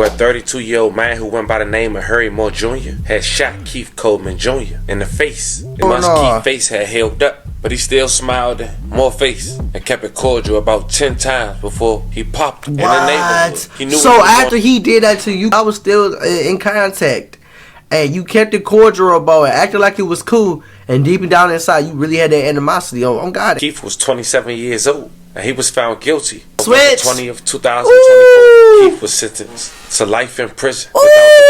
Where a 32-year-old man who went by the name of Harry Moore Jr. had shot Keith Coleman Jr. in the face. And once Keith's face had healed up, but he still smiled at Moore's face and kept it cordial about 10 times before he popped in the neighborhood. He knew so after he did that to you, I was still in contact, and you kept it cordial about it, acting like it was cool, and deep down inside, you really had that animosity on God. Keith was 27 years old, and he was found guilty. Switch. On November 20th, 2024, Keith was sentenced to life in prison without the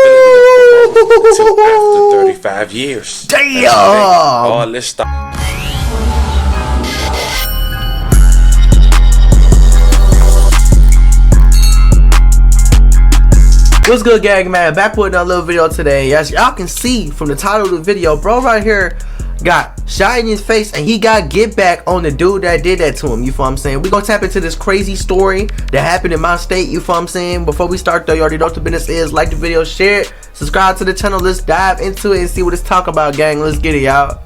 possibility of parole until after 35 years. Damn! All this stuff. What's good, gang, man? Back with another little video today. As y'all can see from the title of the video, bro right here got shot in his face, and he got get back on the dude that did that to him. You feel what I'm saying? We gonna tap into this crazy story that happened in my state. You feel what I'm saying? Before we start though, you already know what the business is. Like the video, share it, subscribe to the channel. Let's dive into it and see what it's talking about, gang. Let's get it, y'all.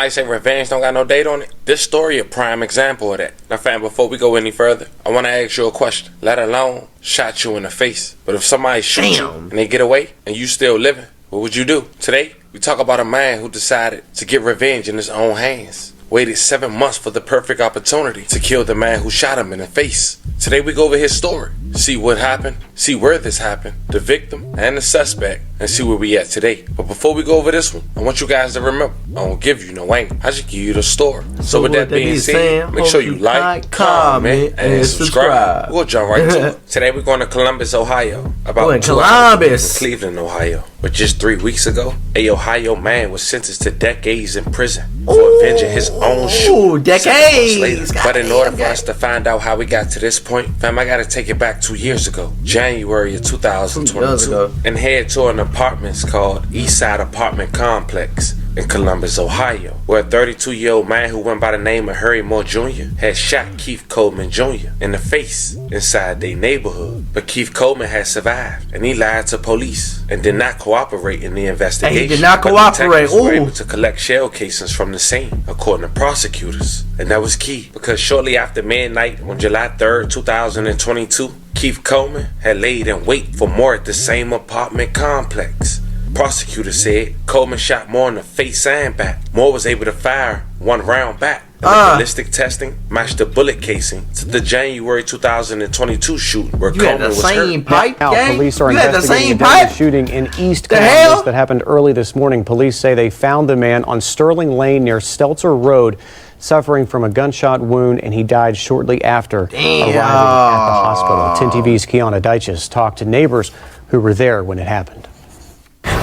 I say revenge don't got no date on it. This story a prime example of that. Now fam, before we go any further, I want to ask you a question. Let alone shot you in the face. But if somebody shoots you and they get away and you still living, what would you do? Today, we talk about a man who decided to get revenge in his own hands. Waited 7 months for the perfect opportunity to kill the man who shot him in the face. Today we go over his story, see what happened, see where this happened, the victim and the suspect, and see where we at today. But before we go over this one, I want you guys to remember, I don't give you no angle, I just give you the story. So with that being said, make sure you like, comment, and subscribe. We'll jump right to it. Today we're going to Columbus, Ohio. About 2 hours from Cleveland, Ohio. But just 3 weeks ago, a Ohio man was sentenced to decades in prison for avenging his own shooting. Decades! But in order for us to find out how we got to this point, fam, I gotta take it back 2 years ago, January of 2022, and head to an apartment called Eastside Apartment Complex in Columbus, Ohio, where a 32-year-old man who went by the name of Harry Moore Jr. had shot Keith Coleman Jr. in the face inside their neighborhood. But Keith Coleman had survived, and he lied to police and did not cooperate in the investigation. He did not cooperate. Were able to collect shell casings from the scene, according to prosecutors. And that was key, because shortly after midnight on July 3rd, 2022, Keith Coleman had laid in wait for Moore at the same apartment complex. Prosecutors said Coleman shot Moore in the face and back. Moore was able to fire 1 round back. And the ballistic testing matched the bullet casing to the January 2022 shooting where Coleman was hurt. Now, police are investigating a deadly shooting in East Columbus that happened early this morning. Police say they found the man on Sterling Lane near Stelzer Road, suffering from a gunshot wound, and he died shortly after arriving at the hospital. 10 TV's Kiana Deiches talked to neighbors who were there when it happened.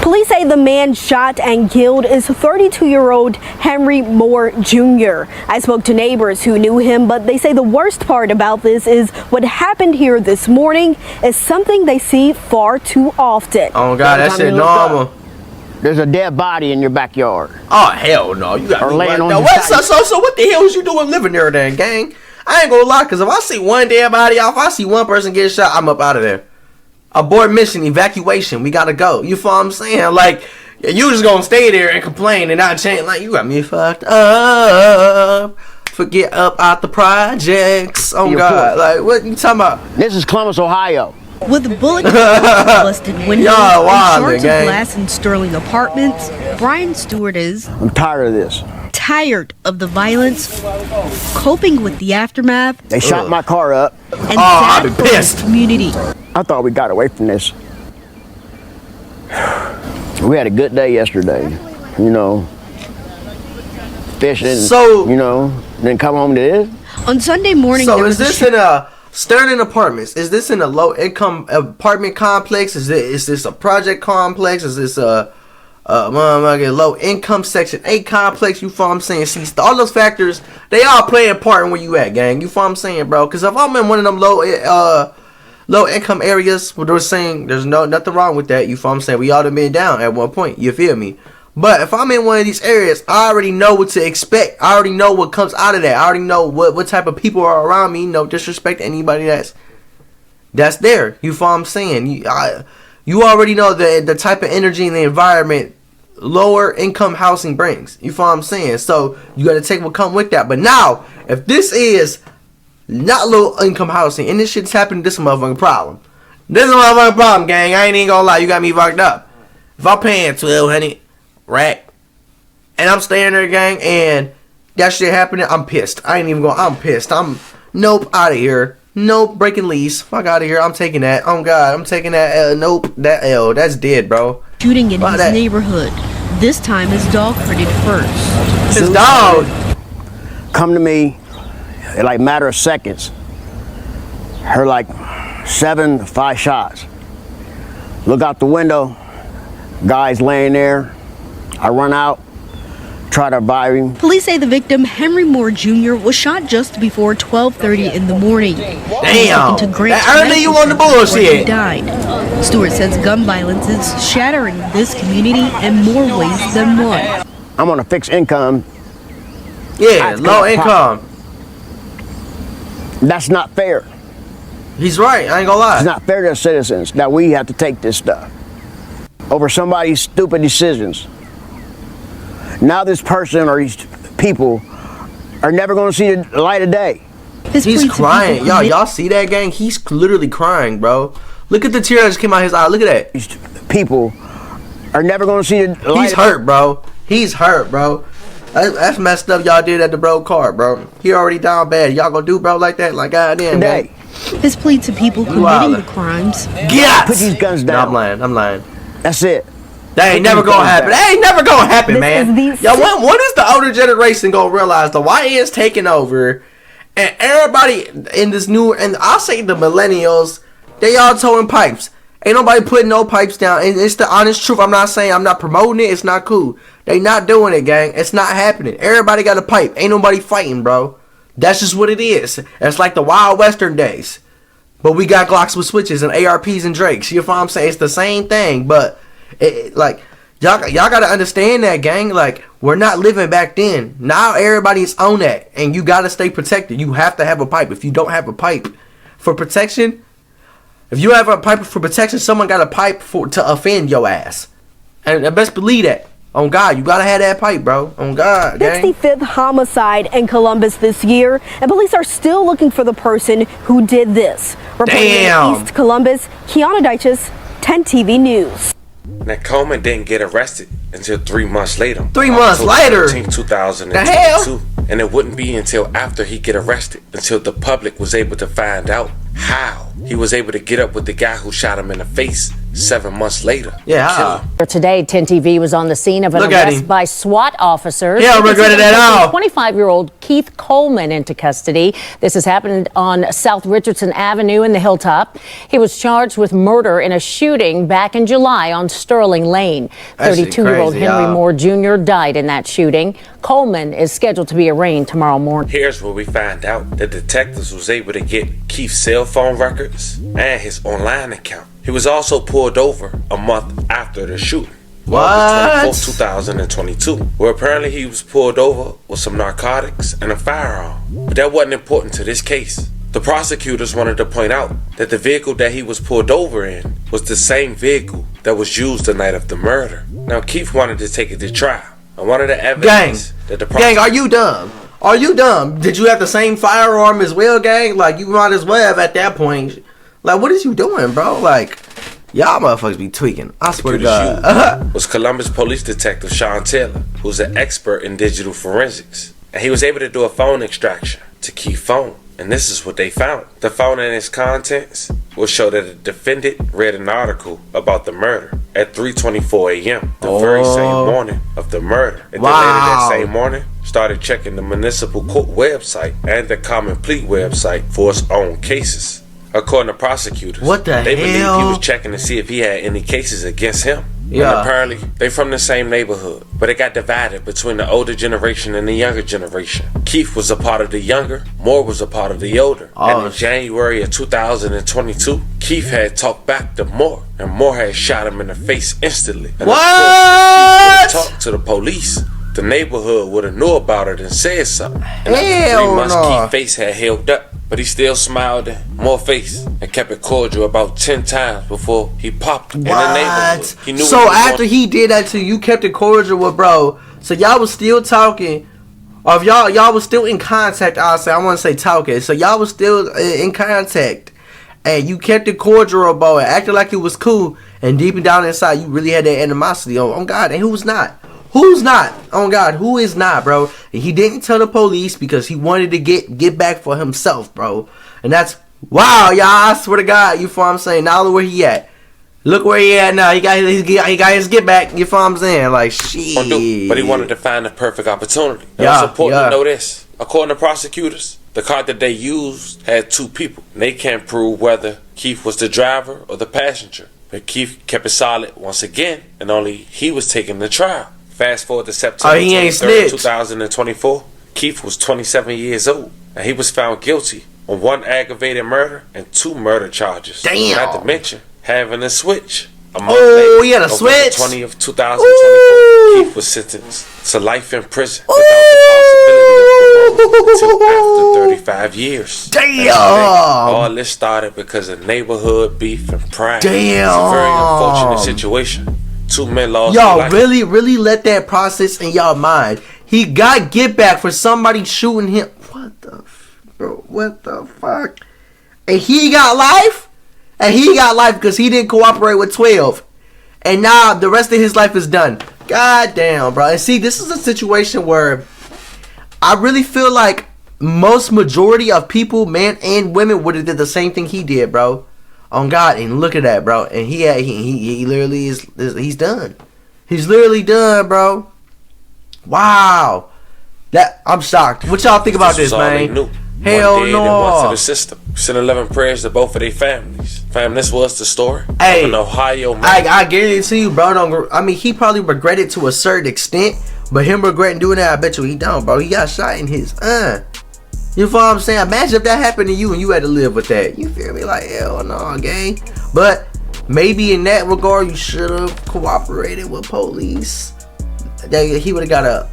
Police say the man shot and killed is 32-year-old Henry Moore Jr. I spoke to neighbors who knew him, but they say the worst part about this is what happened here this morning is something they see far too often. Oh God, that shit normal. There's a dead body in your backyard. Oh hell no, you got or me laying right on now. your So what the hell was you doing living there then, gang? I ain't gonna lie, cause if I see one dead body off, I see one person get shot, I'm up out of there. Abort mission, evacuation, we gotta go. You feel what I'm saying? Like, you just gonna stay there and complain and not change. Like, you got me fucked up. Forget up out the projects. Oh God, like what you talking about? This is Columbus, Ohio. With a bullet busted windows and shards of glass in Sterling Apartments, Brian Stewart is I'm tired of this. Tired of the violence, coping with the aftermath. They shot my car up. And sad for the community. I thought we got away from this. We had a good day yesterday, you know, fishing, so, you know, then come home to this. On Sunday morning, so is this in a Sterling Apartments? Is this in a low-income apartment complex? Is this a project complex? Is this a low-income Section 8 complex? You feel what I'm saying? See, all those factors, they all play a part in where you at, gang. You feel what I'm saying, bro? Because if I'm in one of them low-income areas, where they're saying there's nothing wrong with that, you feel what I'm saying? We all have been down at one point, you feel me? But if I'm in one of these areas, I already know what to expect. I already know what comes out of that. I already know what type of people are around me. No disrespect to anybody that's there. You feel what I'm saying? You already know the type of energy and the environment lower income housing brings. You feel what I'm saying? So you got to take what come with that. But now, if this is not low income housing and this shit's happening, this is a motherfucking problem. This is my fucking problem, gang. I ain't even gonna lie. You got me fucked up. If I'm paying $1,200 rack and I'm staying there, gang, and that shit happening, I'm pissed. I ain't even going. I'm pissed. Nope, out of here. Nope, breaking lease. Fuck out of here. I'm taking that. Oh God, I'm taking that. Nope, that L. That's dead, bro. Shooting in his neighborhood. This time his dog heard it first. His dog come to me in like matter of seconds. Heard like 5 shots. Look out the window. Guy's laying there. I run out. Try to revive him. Police say the victim, Henry Moore Jr., was shot just before 12:30 in the morning. Damn! That early you on the bullshit. He died. Stewart says gun violence is shattering this community in more ways than one. I'm on a fixed income. Yeah, low income. That's not fair. He's right. I ain't gonna lie. It's not fair to citizens that we have to take this stuff over somebody's stupid decisions. Now this person or these people are never going to see the light of day. He's crying. Y'all see that, gang? He's literally crying, bro. Look at the tear that just came out his eye. Look at that. These people are never going to see the light of day. He's hurt, bro. He's hurt, bro. That's messed up y'all did at the bro car, bro. He already down bad. Y'all gonna do bro like that? Like, goddamn, man. His plea to people committing the crimes. Yes! Put these guns down. No, I'm lying. That's it. That ain't never gonna happen. That ain't never gonna happen, man. Yo, when is the older generation gonna realize the YN's taking over and everybody in this new, and I'll say the millennials, they all towing pipes. Ain't nobody putting no pipes down. And it's the honest truth. I'm not saying I'm not promoting it. It's not cool. They not doing it, gang. It's not happening. Everybody got a pipe. Ain't nobody fighting, bro. That's just what it is. It's like the Wild Western days. But we got Glocks with switches and ARPs and Drakes. You know what I'm saying? It's the same thing, but like y'all gotta understand that, gang. Like, we're not living back then. Now everybody's on that, and you gotta stay protected. You have to have a pipe. If you don't have a pipe for protection, if you have a pipe for protection, someone got a pipe to offend your ass, and best believe that. On God, you gotta have that pipe, bro. On God, gang. 65th homicide in Columbus this year, and police are still looking for the person who did this. Reporting in East Columbus, Kiana Dyches, 10 TV News. Now, Coleman didn't get arrested until 3 months later. 3 months later? 2022. And it wouldn't be until after he get arrested until the public was able to find out how he was able to get up with the guy who shot him in the face 7 months later. Yeah. Today, 10 TV was on the scene of an arrest by SWAT officers. Yeah, regretted that all. 25-year-old Keith Coleman into custody. This has happened on South Richardson Avenue in the Hilltop. He was charged with murder in a shooting back in July on Sterling Lane. 32-year-old Henry Moore Jr. died in that shooting. Coleman is scheduled to be arraigned tomorrow morning. Here's where we find out that detectives was able to get Keith's cell phone records and his online account. He was also pulled over a month after the shooting. August 24th, 2022, where apparently he was pulled over with some narcotics and a firearm. But that wasn't important to this case. The prosecutors wanted to point out that the vehicle that he was pulled over in was the same vehicle that was used the night of the murder. Now, Keith wanted to take it to trial. And one of the evidence that the gang, are you dumb? Are you dumb? Did you have the same firearm as well, gang? Like, you might as well have at that point. Like, what is you doing, bro? Like, y'all motherfuckers be tweaking. I swear to God. Was Columbus Police Detective Sean Taylor, who's an expert in digital forensics. And he was able to do a phone extraction to Keith's phone. And this is what they found. The phone and its contents will show that the defendant read an article about the murder at 3:24 a.m. the very same morning of the murder. And then later that same morning, started checking the municipal court website and the common plea website for its own cases. According to prosecutors, they believe he was checking to see if he had any cases against him. Yeah. And apparently, they from the same neighborhood, but it got divided between the older generation and the younger generation. Keith was a part of the younger, Moore was a part of the older. And in January of 2022, Keith had talked back to Moore, and Moore had shot him in the face instantly. And what? Keith talked to the police. The neighborhood would have knew about it and said something. And after 3 months, Keith's face had held up, but he still smiled at Moore's face and kept it cordial about 10 times before he popped in the neighborhood. He knew so after he did that to you, kept it cordial with bro. So y'all was still talking, or if y'all was still in contact. I want to say talking. So y'all was still in contact Hey, you kept it cordial, bro, and acted like it was cool. And deep down inside, you really had that animosity. On God, and who's not? Who's not? On God, who is not, bro? And he didn't tell the police because he wanted to get back for himself, bro. And that's wow, y'all. I swear to God, you feel what I'm saying? Now look where he at. Look where he at now. He got his get back. You feel what I'm saying? Like shit. But he wanted to find the perfect opportunity. It's important to know this. According to prosecutors, the car that they used had 2 people. And they can't prove whether Keith was the driver or the passenger. But Keith kept it solid once again, and only he was taking the trial. Fast forward to September 23rd, 2024. Keith was 27 years old, and he was found guilty on 1 aggravated murder and 2 murder charges. Damn. Not to mention having a switch. He had a switch. 20 of 2024, Keith was sentenced to life in prison without the possibility of parole until after 35 years. Damn. All this started because of neighborhood beef and pride. Damn. It's a very unfortunate situation. 2 men lost their y'all life. really let that process in y'all mind. He got get back for somebody shooting him. What the fuck? And he got life? And he got life because he didn't cooperate with 12. And now the rest of his life is done. God damn, bro. And see, this is a situation where I really feel like most majority of people, men and women, would have did the same thing he did, bro. On God, and look at that, bro. And he literally he's done. He's literally done, bro. Wow. That I'm shocked. What y'all think about this, man? Hell no. To the system. Send 11 prayers to both of their families. Fam, this was the story. Hey, in Ohio, man. I guarantee you, bro. I mean, he probably regretted to a certain extent, but him regretting doing that, I bet you he don't, bro. He got shot in his You feel what I'm saying? Imagine if that happened to you and you had to live with that. You feel me? Like, hell no, gang. But maybe in that regard, you should have cooperated with police. He would have got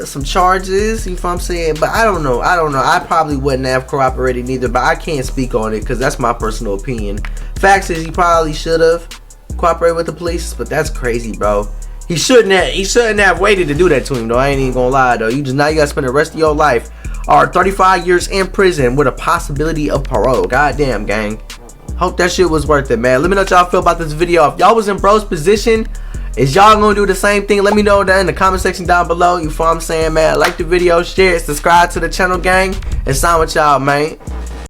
some charges. You feel what I'm saying? But I don't know. I probably wouldn't have cooperated neither. But I can't speak on it because that's my personal opinion. Facts is he probably should have cooperated with the police. But that's crazy, bro. He shouldn't have waited to do that to him, though. I ain't even gonna lie, though. Now you gotta spend the rest of your life or 35 years in prison with a possibility of parole. Goddamn, gang. Hope that shit was worth it, man. Let me know what y'all feel about this video. If y'all was in bro's position, is y'all gonna do the same thing? Let me know down in the comment section down below. You feel what I'm saying, man? Like the video, share it, subscribe to the channel, gang, and sign with y'all, man.